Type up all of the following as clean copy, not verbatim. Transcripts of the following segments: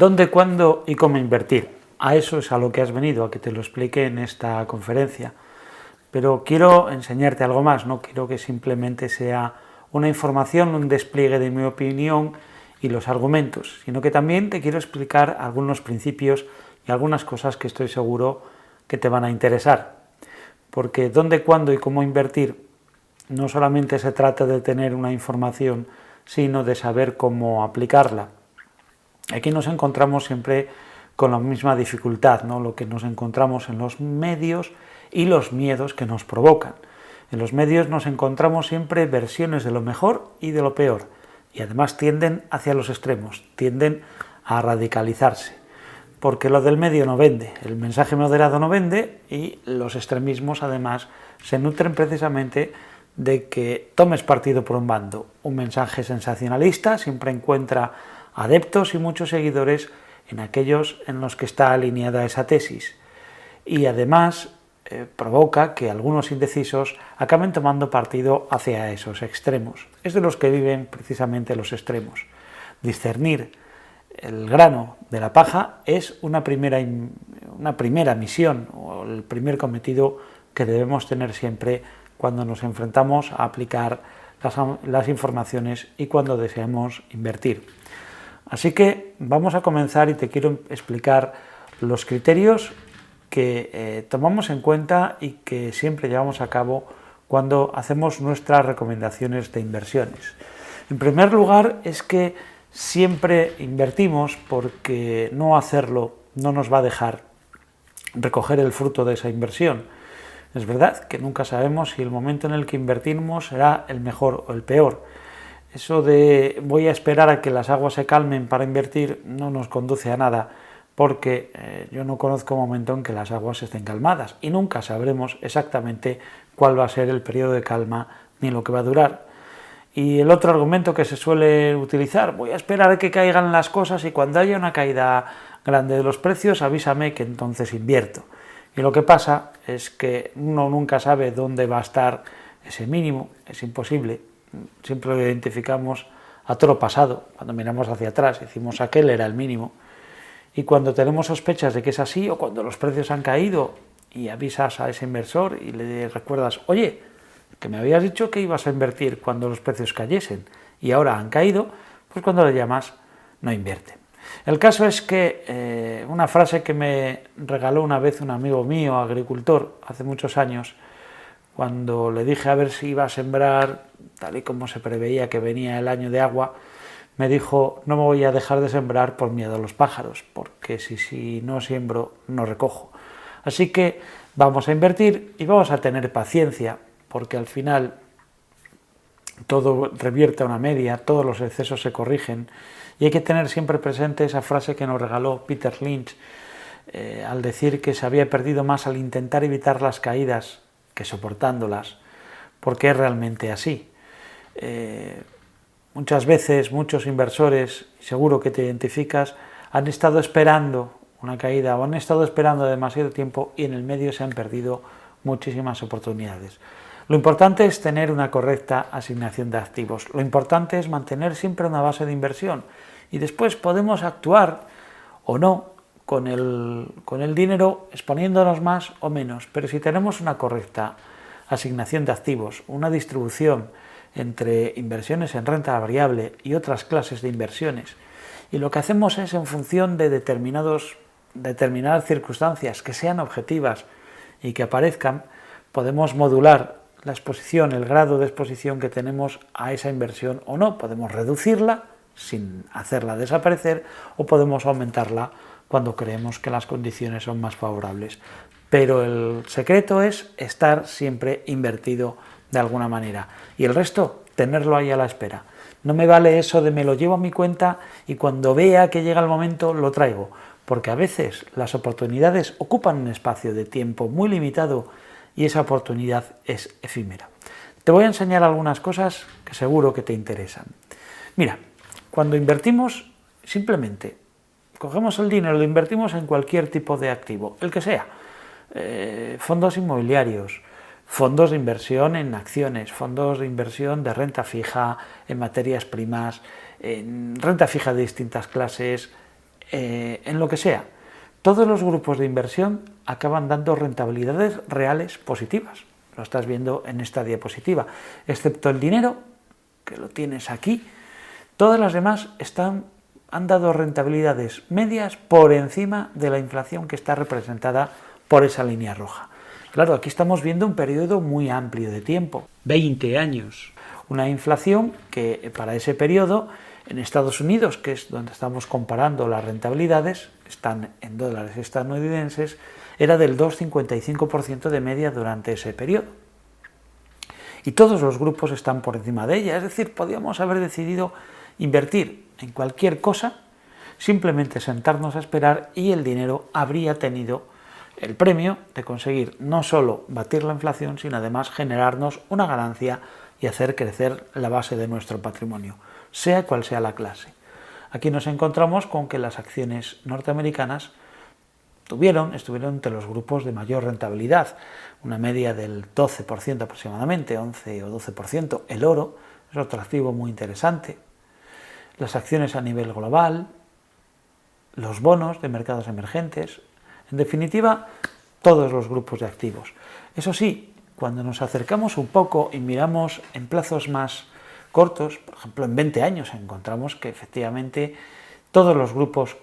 ¿Dónde, cuándo y cómo invertir? A eso es a lo que has venido, a que te lo explique en esta conferencia. Pero quiero enseñarte algo más, no quiero que simplemente sea una información, un despliegue de mi opinión y los argumentos, sino que también te quiero explicar algunos principios y algunas cosas que estoy seguro que te van a interesar. Porque dónde, cuándo y cómo invertir no solamente se trata de tener una información, sino de saber cómo aplicarla. Aquí nos encontramos siempre con la misma dificultad, ¿no? Lo que nos encontramos en los medios y los miedos que nos provocan. En los medios nos encontramos siempre versiones de lo mejor y de lo peor, y además tienden hacia los extremos, tienden a radicalizarse, porque lo del medio no vende, el mensaje moderado no vende, y los extremismos además se nutren precisamente de que tomes partido por un bando. Un mensaje sensacionalista siempre encuentra adeptos y muchos seguidores en aquellos en los que está alineada esa tesis, y además provoca que algunos indecisos acaben tomando partido hacia esos extremos. Es de los que viven precisamente los extremos. Discernir el grano de la paja es una primera misión, o el primer cometido que debemos tener siempre cuando nos enfrentamos a aplicar las informaciones y cuando deseamos invertir. Así que vamos a comenzar y te quiero explicar los criterios que tomamos en cuenta y que siempre llevamos a cabo cuando hacemos nuestras recomendaciones de inversiones. En primer lugar, es que siempre invertimos porque no hacerlo no nos va a dejar recoger el fruto de esa inversión. Es verdad que nunca sabemos si el momento en el que invertimos será el mejor o el peor. Eso de voy a esperar a que las aguas se calmen para invertir no nos conduce a nada, porque yo no conozco un momento en que las aguas estén calmadas y nunca sabremos exactamente cuál va a ser el periodo de calma ni lo que va a durar. Y el otro argumento que se suele utilizar, voy a esperar a que caigan las cosas y cuando haya una caída grande de los precios avísame que entonces invierto. Y lo que pasa es que uno nunca sabe dónde va a estar ese mínimo, es imposible. Siempre lo identificamos a toro pasado, cuando miramos hacia atrás decimos aquel era el mínimo, y cuando tenemos sospechas de que es así o cuando los precios han caído y avisas a ese inversor y le recuerdas, oye, que me habías dicho que ibas a invertir cuando los precios cayesen y ahora han caído, pues cuando le llamas no invierte. El caso es que una frase que me regaló una vez un amigo mío, agricultor, hace muchos años, cuando le dije a ver si iba a sembrar tal y como se preveía que venía el año de agua, me dijo, no me voy a dejar de sembrar por miedo a los pájaros, porque si no siembro, no recojo. Así que vamos a invertir y vamos a tener paciencia, porque al final todo revierte a una media, todos los excesos se corrigen, y hay que tener siempre presente esa frase que nos regaló Peter Lynch, al decir que se había perdido más al intentar evitar las caídas que soportándolas, porque es realmente así. Muchas veces muchos inversores, seguro que te identificas, han estado esperando una caída o han estado esperando demasiado tiempo y en el medio se han perdido muchísimas oportunidades. Lo importante es tener una correcta asignación de activos, lo importante es mantener siempre una base de inversión y después podemos actuar o no con el dinero exponiéndonos más o menos, pero si tenemos una correcta asignación de activos, una distribución entre inversiones en renta variable y otras clases de inversiones, y lo que hacemos es en función de determinadas circunstancias que sean objetivas y que aparezcan, podemos modular la exposición, el grado de exposición que tenemos a esa inversión o no, podemos reducirla sin hacerla desaparecer o podemos aumentarla cuando creemos que las condiciones son más favorables. Pero el secreto es estar siempre invertido de alguna manera y el resto tenerlo ahí a la espera. No me vale eso de me lo llevo a mi cuenta y cuando vea que llega el momento lo traigo, porque a veces las oportunidades ocupan un espacio de tiempo muy limitado y esa oportunidad es efímera. Te voy a enseñar algunas cosas que seguro que te interesan. Mira, cuando invertimos, simplemente cogemos el dinero, lo invertimos en cualquier tipo de activo, el que sea, fondos inmobiliarios, fondos de inversión en acciones, fondos de inversión de renta fija, en materias primas, en renta fija de distintas clases, en lo que sea. Todos los grupos de inversión acaban dando rentabilidades reales positivas. Lo estás viendo en esta diapositiva. Excepto el dinero, que lo tienes aquí, todas las demás han dado rentabilidades medias por encima de la inflación que está representada por esa línea roja. Claro, aquí estamos viendo un periodo muy amplio de tiempo, 20 años. Una inflación que para ese periodo en Estados Unidos, que es donde estamos comparando las rentabilidades, están en dólares estadounidenses, era del 2,55% de media durante ese periodo. Y todos los grupos están por encima de ella, es decir, podríamos haber decidido invertir en cualquier cosa, simplemente sentarnos a esperar y el dinero habría tenido el premio de conseguir no solo batir la inflación, sino además generarnos una ganancia y hacer crecer la base de nuestro patrimonio, sea cual sea la clase. Aquí nos encontramos con que las acciones norteamericanas estuvieron entre los grupos de mayor rentabilidad, una media del 12% aproximadamente, 11 o 12%. El oro es otro activo muy interesante. Las acciones a nivel global, los bonos de mercados emergentes, en definitiva, todos los grupos de activos. Eso sí, cuando nos acercamos un poco y miramos en plazos más cortos, por ejemplo en 20 años, encontramos que efectivamente todos los grupos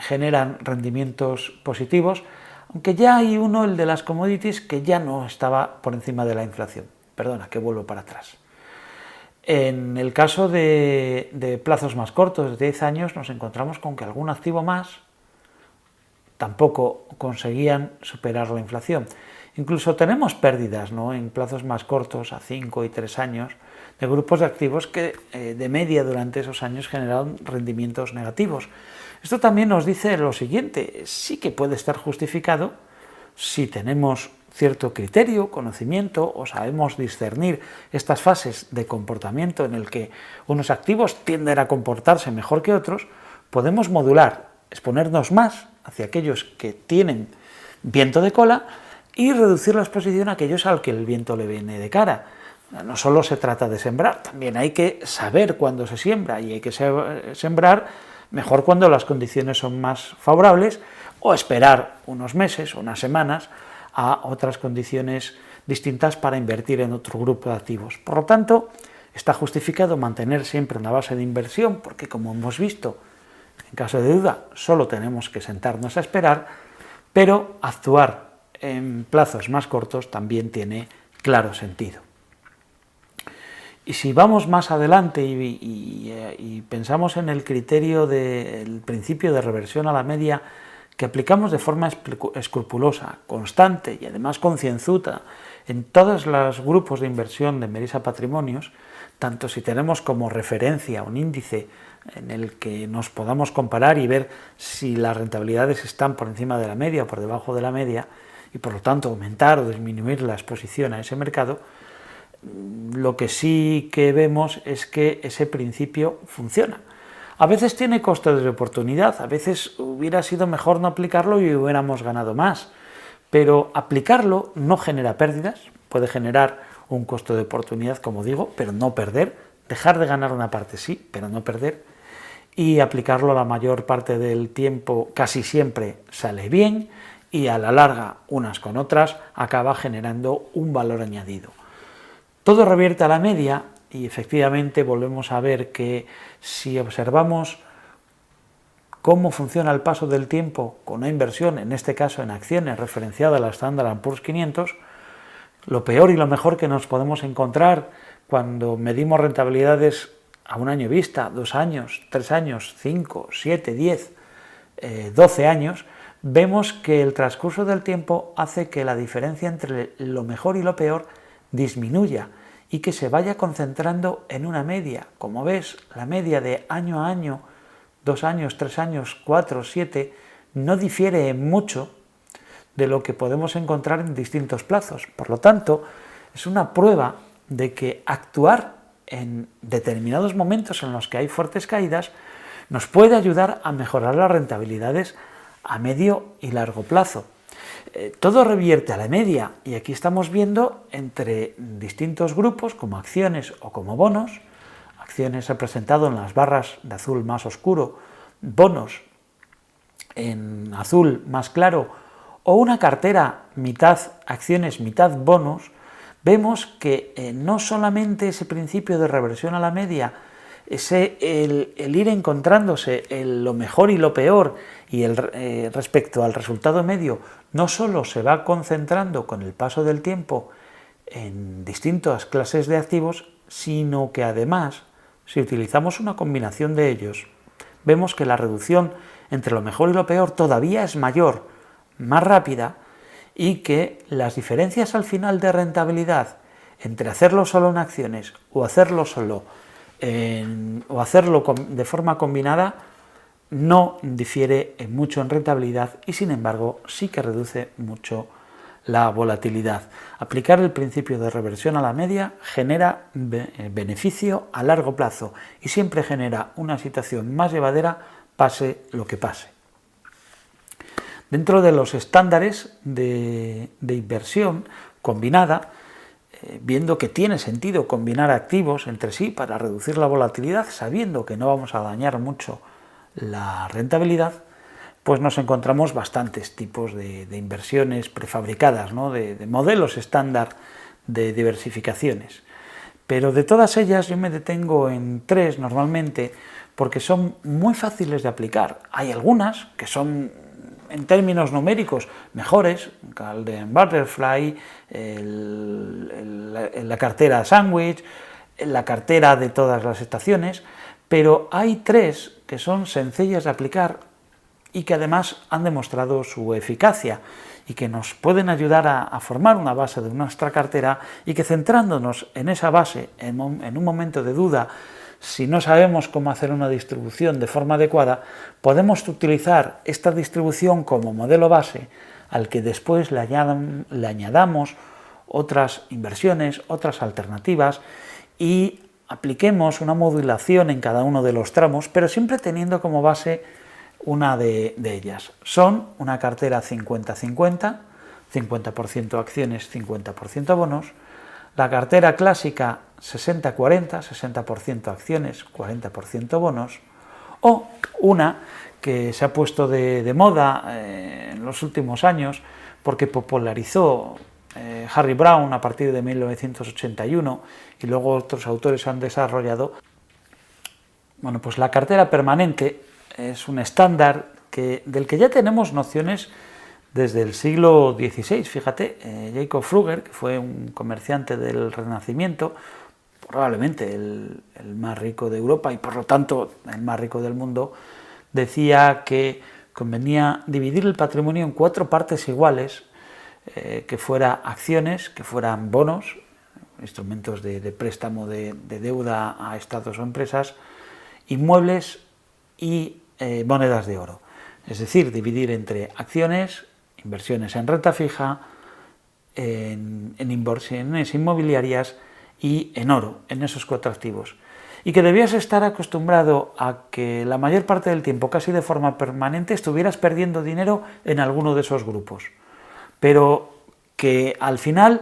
generan rendimientos positivos, aunque ya hay uno, el de las commodities, que ya no estaba por encima de la inflación. Perdona, que vuelvo para atrás. En el caso de plazos más cortos, de 10 años, nos encontramos con que algún activo más tampoco conseguían superar la inflación. Incluso tenemos pérdidas, ¿no?, en plazos más cortos, a 5 y 3 años, de grupos de activos que de media durante esos años generaron rendimientos negativos. Esto también nos dice lo siguiente: sí que puede estar justificado si tenemos cierto criterio, conocimiento, o sabemos discernir estas fases de comportamiento en el que unos activos tienden a comportarse mejor que otros, podemos modular, exponernos más hacia aquellos que tienen viento de cola y reducir la exposición a aquellos al que el viento le viene de cara. No solo se trata de sembrar, también hay que saber cuándo se siembra, y hay que sembrar mejor cuando las condiciones son más favorables, o esperar unos meses o unas semanas a otras condiciones distintas para invertir en otro grupo de activos. Por lo tanto, está justificado mantener siempre una base de inversión, porque como hemos visto, en caso de duda, solo tenemos que sentarnos a esperar, pero actuar en plazos más cortos también tiene claro sentido. Y si vamos más adelante y pensamos en el criterio del principio de reversión a la media que aplicamos de forma escrupulosa, constante y además concienzuda en todos los grupos de inversión de Merisa Patrimonios, tanto si tenemos como referencia un índice en el que nos podamos comparar y ver si las rentabilidades están por encima de la media o por debajo de la media, y por lo tanto aumentar o disminuir la exposición a ese mercado, lo que sí que vemos es que ese principio funciona. A veces tiene costes de oportunidad, a veces hubiera sido mejor no aplicarlo y hubiéramos ganado más, pero aplicarlo no genera pérdidas, puede generar un costo de oportunidad, como digo, pero no perder, dejar de ganar una parte sí, pero no perder, y aplicarlo la mayor parte del tiempo casi siempre sale bien, y a la larga, unas con otras, acaba generando un valor añadido. Todo revierte a la media y efectivamente volvemos a ver que si observamos cómo funciona el paso del tiempo con una inversión, en este caso en acciones referenciada a la Standard & Poor's 500, lo peor y lo mejor que nos podemos encontrar cuando medimos rentabilidades a un año vista, 2 años, 3 años, 5, 7, 10, 12 años, vemos que el transcurso del tiempo hace que la diferencia entre lo mejor y lo peor disminuya y que se vaya concentrando en una media. Como ves, la media de año a año, 2 años, 3 años, 4, 7, no difiere mucho de lo que podemos encontrar en distintos plazos. Por lo tanto, es una prueba de que actuar en determinados momentos en los que hay fuertes caídas nos puede ayudar a mejorar las rentabilidades a medio y largo plazo. Todo revierte a la media, y aquí estamos viendo entre distintos grupos como acciones o como bonos. Acciones representado en las barras de azul más oscuro, bonos en azul más claro, o una cartera mitad acciones, mitad bonos, vemos que no solamente ese principio de reversión a la media, el ir encontrándose lo mejor y lo peor y respecto al resultado medio, no solo se va concentrando con el paso del tiempo en distintas clases de activos, sino que además, si utilizamos una combinación de ellos, vemos que la reducción entre lo mejor y lo peor todavía es mayor, más rápida, y que las diferencias al final de rentabilidad entre hacerlo solo en acciones o hacerlo de forma combinada no difiere mucho en rentabilidad y sin embargo sí que reduce mucho la volatilidad. Aplicar el principio de reversión a la media genera beneficio a largo plazo y siempre genera una situación más llevadera pase lo que pase. Dentro de los estándares de inversión combinada, viendo que tiene sentido combinar activos entre sí para reducir la volatilidad, sabiendo que no vamos a dañar mucho la rentabilidad, pues nos encontramos bastantes tipos de inversiones prefabricadas, ¿no? de modelos estándar de diversificaciones. Pero de todas ellas yo me detengo en 3 normalmente porque son muy fáciles de aplicar. Hay algunas que son en términos numéricos mejores, Golden Butterfly, la cartera Sandwich, la cartera de todas las estaciones, pero hay 3 que son sencillas de aplicar y que además han demostrado su eficacia y que nos pueden ayudar a formar una base de nuestra cartera y que centrándonos en esa base en un momento de duda, si no sabemos cómo hacer una distribución de forma adecuada, podemos utilizar esta distribución como modelo base al que después le añadamos otras inversiones, otras alternativas y apliquemos una modulación en cada uno de los tramos, pero siempre teniendo como base una de ellas. Son una cartera 50-50, 50% acciones, 50% bonos, la cartera clásica 60-40, 60% acciones, 40% bonos, o una que se ha puesto de moda en los últimos años porque popularizó Harry Browne a partir de 1981 y luego otros autores han desarrollado. Bueno, pues la cartera permanente es un estándar del que ya tenemos nociones desde el siglo XVI. Fíjate, Jacob Fugger, que fue un comerciante del Renacimiento, probablemente el más rico de Europa y por lo tanto el más rico del mundo, decía que convenía dividir el patrimonio en 4 partes iguales, que fuera acciones, que fueran bonos, instrumentos de préstamo de deuda a estados o empresas, inmuebles y monedas de oro. Es decir, dividir entre acciones, inversiones en renta fija, en inversiones inmobiliarias y en oro, en esos 4 activos. Y que debías estar acostumbrado a que la mayor parte del tiempo, casi de forma permanente, estuvieras perdiendo dinero en alguno de esos grupos. Pero que al final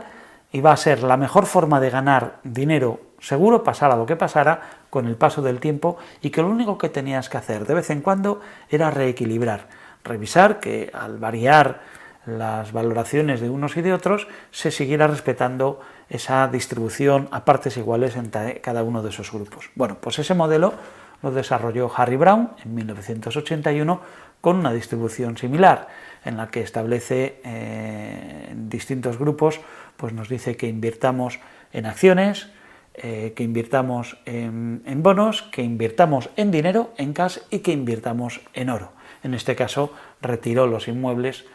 iba a ser la mejor forma de ganar dinero seguro, pasara lo que pasara, con el paso del tiempo, y que lo único que tenías que hacer de vez en cuando era reequilibrar, revisar que al variar las valoraciones de unos y de otros se siguiera respetando esa distribución a partes iguales entre cada uno de esos grupos. Bueno, pues ese modelo lo desarrolló Harry Browne en 1981 con una distribución similar, en la que establece en distintos grupos, pues nos dice que invirtamos en acciones, que invirtamos en bonos, que invirtamos en dinero, en cash y que invirtamos en oro. En este caso retiró los inmuebles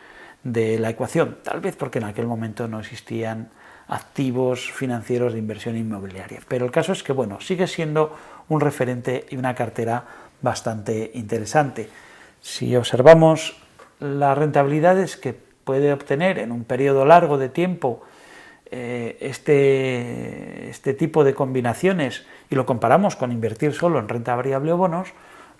de la ecuación, tal vez porque en aquel momento no existían activos financieros de inversión inmobiliaria. Pero el caso es que, bueno, sigue siendo un referente y una cartera bastante interesante. Si observamos las rentabilidades que puede obtener en un periodo largo de tiempo este tipo de combinaciones y lo comparamos con invertir solo en renta variable o bonos,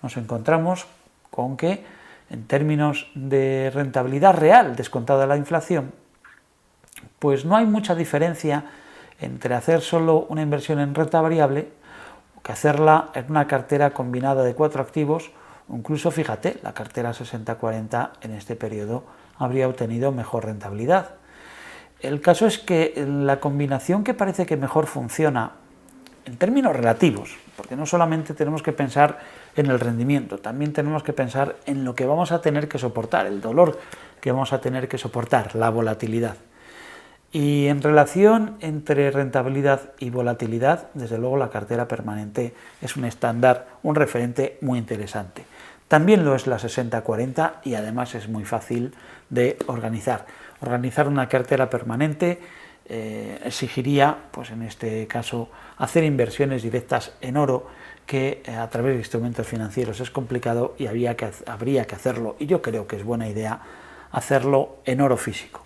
nos encontramos con que en términos de rentabilidad real descontada la inflación, pues no hay mucha diferencia entre hacer solo una inversión en renta variable que hacerla en una cartera combinada de 4 activos Incluso, fíjate, la cartera 60-40 en este periodo habría obtenido mejor rentabilidad. El caso es que la combinación que parece que mejor funciona en términos relativos, porque no solamente tenemos que pensar en el rendimiento, también tenemos que pensar en lo que vamos a tener que soportar, el dolor que vamos a tener que soportar, la volatilidad. Y en relación entre rentabilidad y volatilidad, desde luego la cartera permanente es un estándar, un referente muy interesante. También lo es la 60-40 y además es muy fácil de organizar. Organizar una cartera permanente exigiría, pues en este caso, hacer inversiones directas en oro, que a través de instrumentos financieros es complicado y habría que hacerlo, y yo creo que es buena idea hacerlo en oro físico.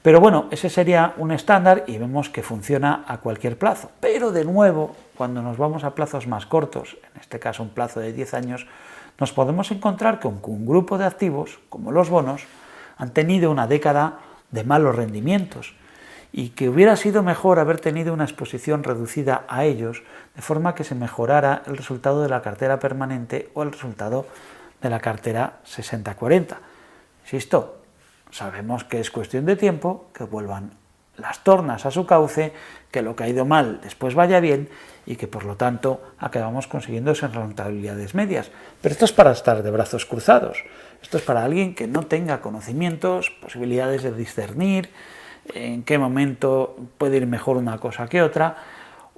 Pero bueno, ese sería un estándar y vemos que funciona a cualquier plazo. Pero de nuevo, cuando nos vamos a plazos más cortos, en este caso un plazo de 10 años, nos podemos encontrar con que un grupo de activos, como los bonos, han tenido una década de malos rendimientos y que hubiera sido mejor haber tenido una exposición reducida a ellos, de forma que se mejorara el resultado de la cartera permanente o el resultado de la cartera 60-40. Insisto, sabemos que es cuestión de tiempo, que vuelvan las tornas a su cauce, que lo que ha ido mal después vaya bien y que por lo tanto acabamos consiguiendo esas rentabilidades medias. Pero esto es para estar de brazos cruzados, esto es para alguien que no tenga conocimientos, posibilidades de discernir en qué momento puede ir mejor una cosa que otra,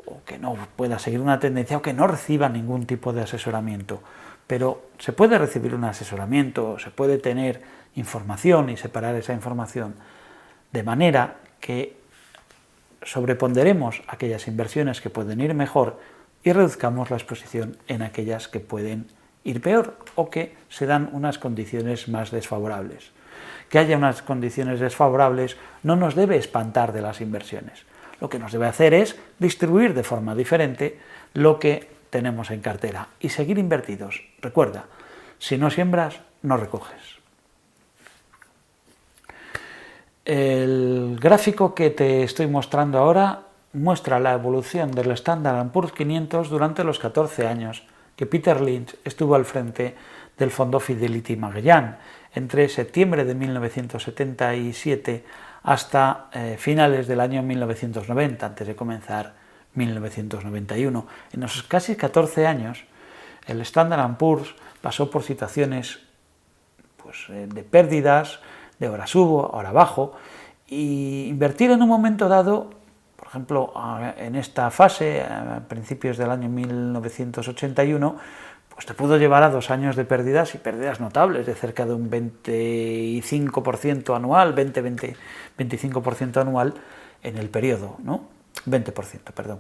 o que no pueda seguir una tendencia o que no reciba ningún tipo de asesoramiento. Pero se puede recibir un asesoramiento, se puede tener información y separar esa información de manera que sobreponderemos aquellas inversiones que pueden ir mejor y reduzcamos la exposición en aquellas que pueden ir peor o que se dan unas condiciones más desfavorables. Que haya unas condiciones desfavorables no nos debe espantar de las inversiones. Lo que nos debe hacer es distribuir de forma diferente lo que tenemos en cartera y seguir invertidos. Recuerda, si no siembras, no recoges. El gráfico que te estoy mostrando ahora muestra la evolución del Standard & Poor's 500 durante los 14 años que Peter Lynch estuvo al frente del fondo Fidelity Magellan, entre septiembre de 1977 hasta finales del año 1990, antes de comenzar 1991. En esos casi 14 años, el Standard & Poor's pasó por situaciones de pérdidas, de ahora subo, ahora bajo, y invertir en un momento dado, por ejemplo, en esta fase, a principios del año 1981, pues te pudo llevar a 2 años de pérdidas y pérdidas notables, de cerca de un 25% anual, 20-25% anual en el periodo, ¿no? 20%, perdón.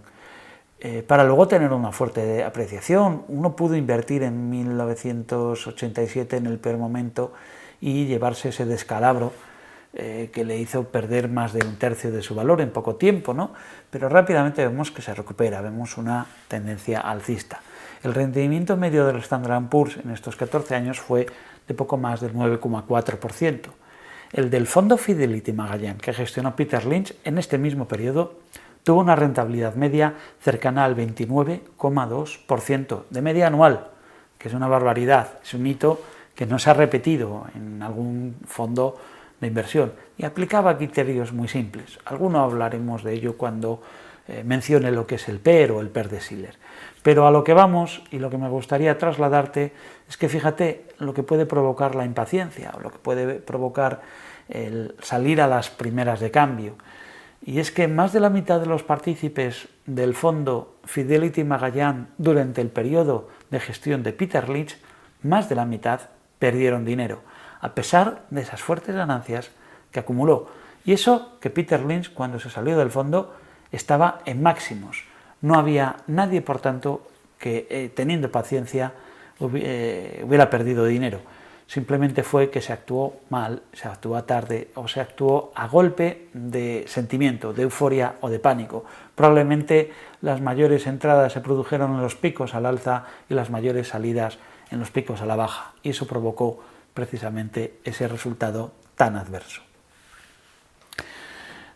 Para luego tener una fuerte apreciación. Uno pudo invertir en 1987 en el peor momento y llevarse ese descalabro que le hizo perder más de 1/3 de su valor en poco tiempo, ¿no? Pero rápidamente vemos que se recupera, vemos una tendencia alcista. El rendimiento medio del Standard & Poor's en estos 14 años fue de poco más del 9,4%. El del fondo Fidelity Magellan, que gestionó Peter Lynch, en este mismo periodo tuvo una rentabilidad media cercana al 29,2% de media anual, que es una barbaridad, es un hito que no se ha repetido en algún fondo de inversión y aplicaba criterios muy simples. Alguno hablaremos de ello cuando mencione lo que es el PER o el PER de Shiller. Pero a lo que vamos y lo que me gustaría trasladarte es que fíjate lo que puede provocar la impaciencia o lo que puede provocar el salir a las primeras de cambio. Y es que más de la mitad de los partícipes del fondo Fidelity Magellan durante el periodo de gestión de Peter Lynch, más de la mitad perdieron dinero, a pesar de esas fuertes ganancias que acumuló. Y eso que Peter Lynch, cuando se salió del fondo, estaba en máximos. No había nadie, por tanto, que teniendo paciencia hubiera perdido dinero. Simplemente fue que se actuó mal, se actuó tarde o se actuó a golpe de sentimiento, de euforia o de pánico. Probablemente las mayores entradas se produjeron en los picos al alza y las mayores salidas en los picos a la baja, y eso provocó precisamente ese resultado tan adverso.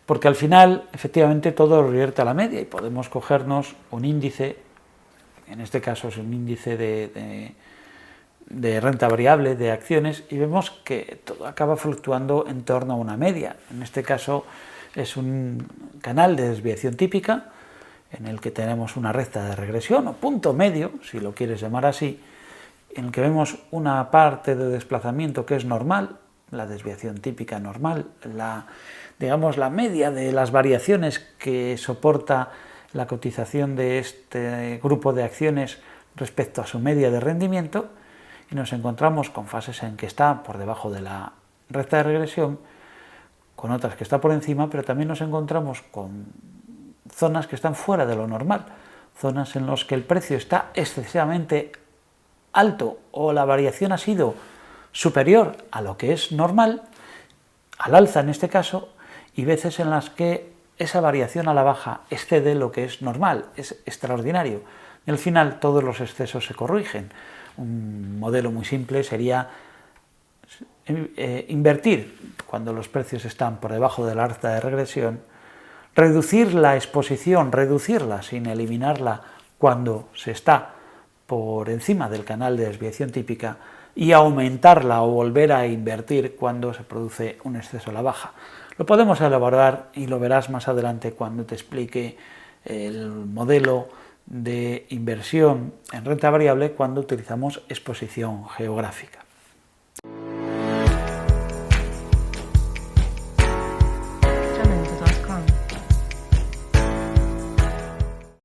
Porque al final, efectivamente, todo revierte a la media y podemos cogernos un índice, en este caso es un índice de de renta variable, de acciones, y vemos que todo acaba fluctuando en torno a una media. En este caso es un canal de desviación típica en el que tenemos una recta de regresión o punto medio, si lo quieres llamar así, en el que vemos una parte de desplazamiento que es normal, la desviación típica normal, digamos la media de las variaciones que soporta la cotización de este grupo de acciones respecto a su media de rendimiento, y nos encontramos con fases en que está por debajo de la recta de regresión, con otras que está por encima, pero también nos encontramos con zonas que están fuera de lo normal, zonas en las que el precio está excesivamente alto o la variación ha sido superior a lo que es normal, al alza en este caso, y veces en las que esa variación a la baja excede lo que es normal, es extraordinario. Y al final todos los excesos se corrigen. Un modelo muy simple sería invertir cuando los precios están por debajo de la recta de regresión, reducir la exposición, reducirla sin eliminarla cuando se está por encima del canal de desviación típica, y aumentarla o volver a invertir cuando se produce un exceso a la baja. Lo podemos elaborar y lo verás más adelante cuando te explique el modelo de inversión en renta variable cuando utilizamos exposición geográfica.